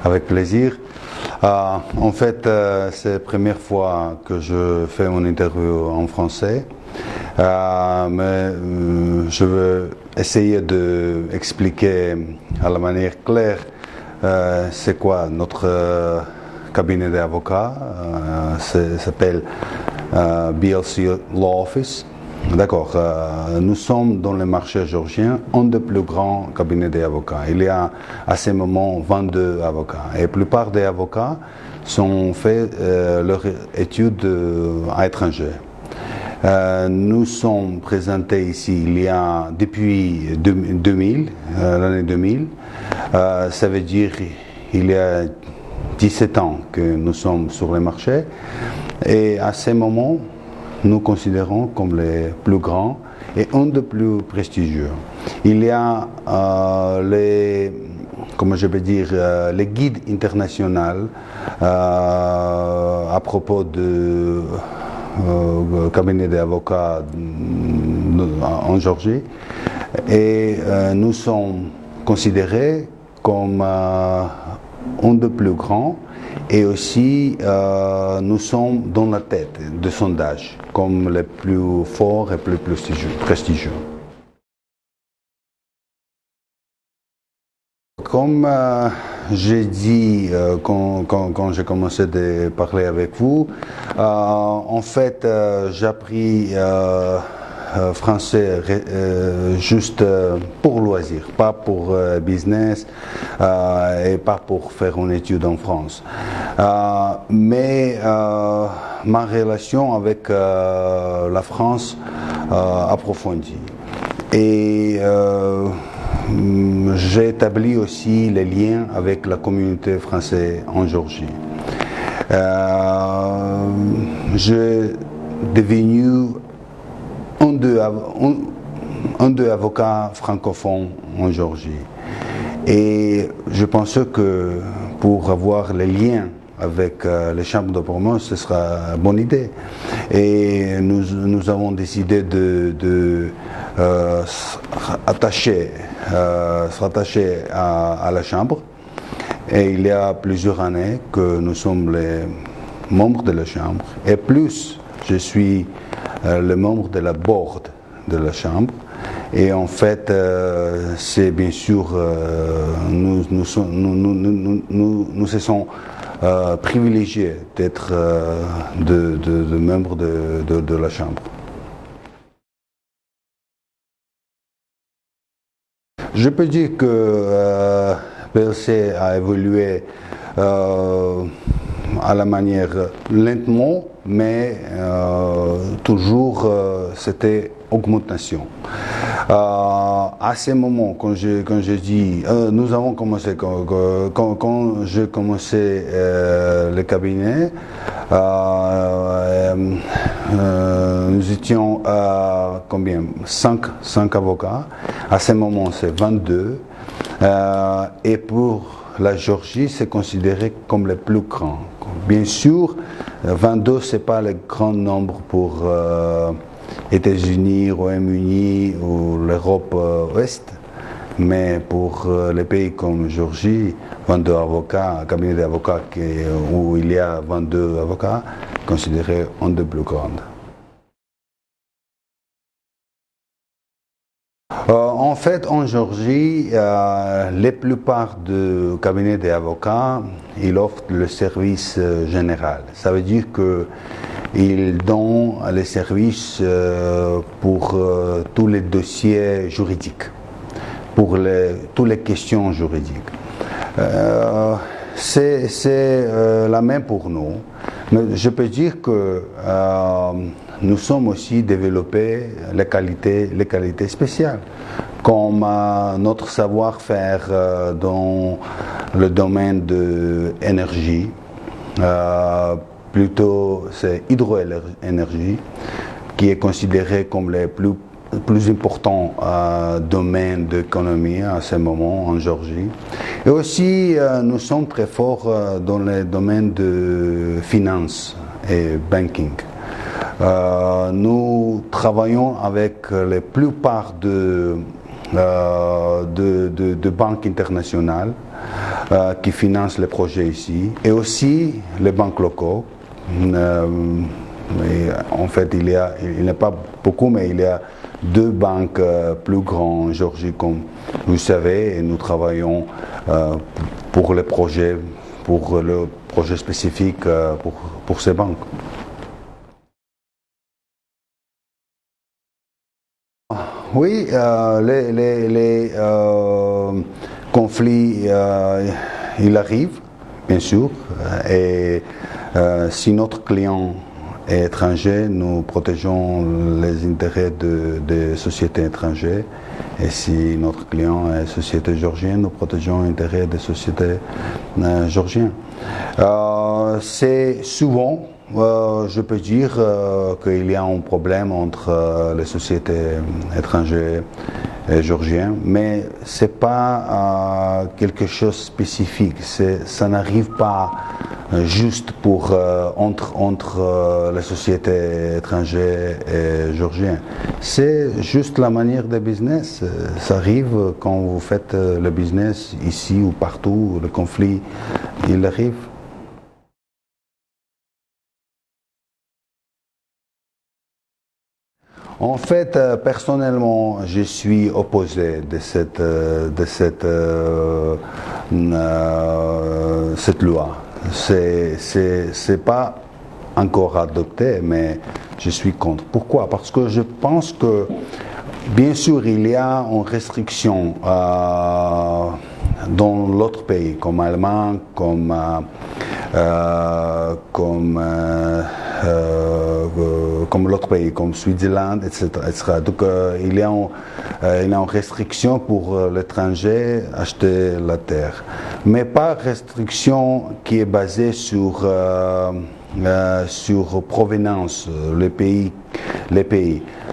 Avec plaisir. En fait, c'est la première fois que je fais mon interview en français, mais je veux essayer d'expliquer à la manière claire c'est quoi notre cabinet d'avocats. Ça s'appelle BLC Law Office. D'accord. Nous sommes dans le marché géorgien un des plus grands cabinets d'avocats. Il y a à ce moment 22 avocats. Et la plupart des avocats ont fait leurs études à l'étranger. Nous sommes présentés ici il y a depuis 2000, l'année 2000. Ça veut dire il y a 17 ans que nous sommes sur le marché. Et à ce moment, nous considérons comme les plus grands et un des plus prestigieux. Il y a comment je peux dire, les guides internationaux à propos de cabinet d'avocats en Géorgie, et nous sommes considérés comme un des plus grands. Et aussi, nous sommes dans la tête de sondage comme les plus forts et les plus prestigieux. Comme j'ai dit quand j'ai commencé à parler avec vous, en fait, j'ai appris français juste pour loisir, pas pour business et pas pour faire une étude en France. Mais ma relation avec la France approfondie. Et j'ai établi aussi les liens avec la communauté française en Géorgie. J'ai devenu un des avocats francophones en Géorgie. Et je pense que pour avoir les liens avec les chambres de commerce, ce sera une bonne idée. Et nous avons décidé de s'attacher à la chambre. Et il y a plusieurs années que nous sommes les membres de la chambre. Et plus, je suis le membre de la board de la chambre. Et en fait, c'est bien sûr, nous se sentons privilégiés d'être de membres de la chambre. Je peux dire que BLC a évolué à la manière lentement, mais toujours c'était augmentation. À ce moment, quand je dis, nous avons commencé, quand j'ai commencé le cabinet, nous étions à combien? 5 avocats. À ce moment, c'est 22. Et pour la Géorgie, c'est considéré comme le plus grand. Bien sûr, 22, ce n'est pas le grand nombre pour États-Unis, Royaume-Uni ou l'Europe Ouest, mais pour les pays comme Géorgie, 22 avocats, un cabinet d'avocats où il y a 22 avocats, considéré un des plus grands. En fait, en Géorgie, la plupart des cabinets d'avocats, ils offrent le service général. Ça veut dire qu'ils donnent les services pour tous les dossiers juridiques, pour toutes les questions juridiques. C'est la même pour nous, mais je peux dire que nous sommes aussi développés les qualités spéciales, comme notre savoir-faire dans le domaine de l'énergie, plutôt c'est hydroénergie, qui est considéré comme le plus important domaine d'économie à ce moment en Géorgie. Et aussi, nous sommes très forts dans le domaine de finance et banking. Nous travaillons avec la plupart de banques internationales qui financent les projets ici, et aussi les banques locaux. Et en fait, il n'y a pas beaucoup, mais il y a deux banques plus grandes en Géorgie, comme vous savez, et nous travaillons pour les projets, pour le projet spécifique pour ces banques. Oui, les conflits, ils arrivent, bien sûr, et si notre client est étranger, nous protégeons les intérêts des sociétés étrangères, et si notre client est société géorgienne, nous protégeons les intérêts des sociétés géorgiennes. C'est souvent, je peux dire qu'il y a un problème entre les sociétés étrangères et géorgiennes, mais ce n'est pas quelque chose de spécifique. Ça n'arrive pas juste entre les sociétés étrangères et géorgiennes. C'est juste la manière de business. Ça arrive quand vous faites le business ici ou partout, le conflit, il arrive. En fait, personnellement, je suis opposé de cette loi. C'est pas encore adopté, mais je suis contre. Pourquoi? Parce que je pense que, bien sûr, il y a une restriction dans l'autre pays, comme Allemagne, comme l'autre pays, comme Switzerland, etc. Donc il y a une restriction pour l'étranger acheter la terre, mais pas restriction qui est basée sur provenance, les pays.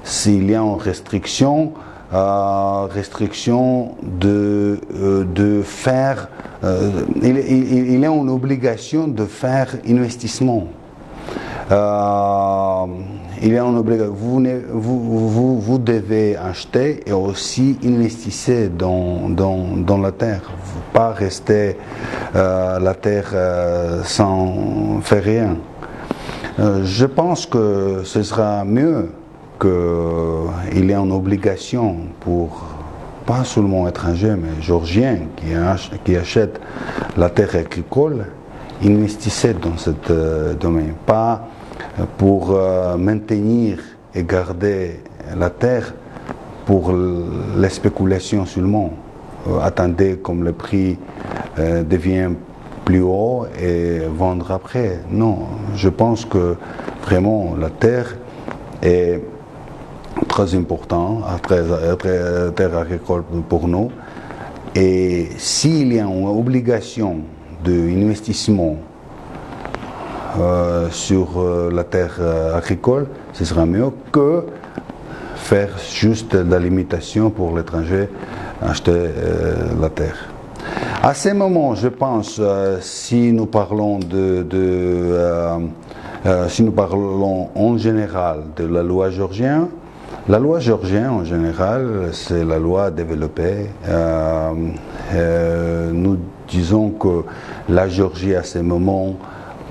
S'il y a une restriction de faire, il y a une obligation de faire investissement. Il y a une obligation. Vous devez acheter et aussi investir dans la terre. Pas rester la terre sans faire rien. Je pense que ce sera mieux qu'il y ait une obligation pour pas seulement étrangers, mais géorgiens qui achètent la terre agricole, investissez dans ce domaine. Pas pour maintenir et garder la terre pour les spéculations seulement. Attendez comme le prix devient plus haut et vendre après. Non, je pense que vraiment la terre est très importante, terre agricole pour nous. Et s'il y a une obligation d'investissement sur la terre agricole, ce sera mieux que faire juste la limitation pour l'étranger acheter la terre. À ce moment, je pense, si nous parlons si nous parlons en général de la loi géorgienne en général, c'est la loi développée. Nous disons que la Géorgie à ce moment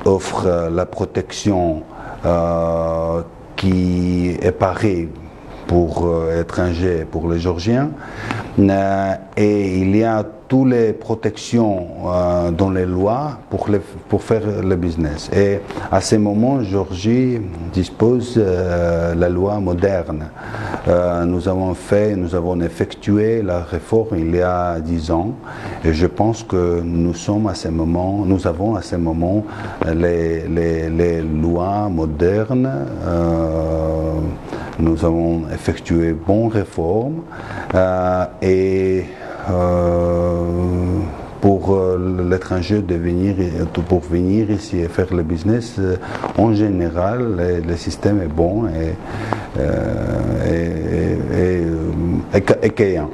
offre la protection qui est pareille pour étrangers, pour les Géorgiens, et il y a toutes les protections dans les lois pour faire le business. Et à ce moment, Géorgie dispose la loi moderne. Nous avons effectué la réforme il y a 10 ans, et je pense que nous avons à ce moment les lois modernes. Nous avons effectué bonnes réformes et pour l'étranger pour venir ici et faire le business, en général, le système est bon et accueillant.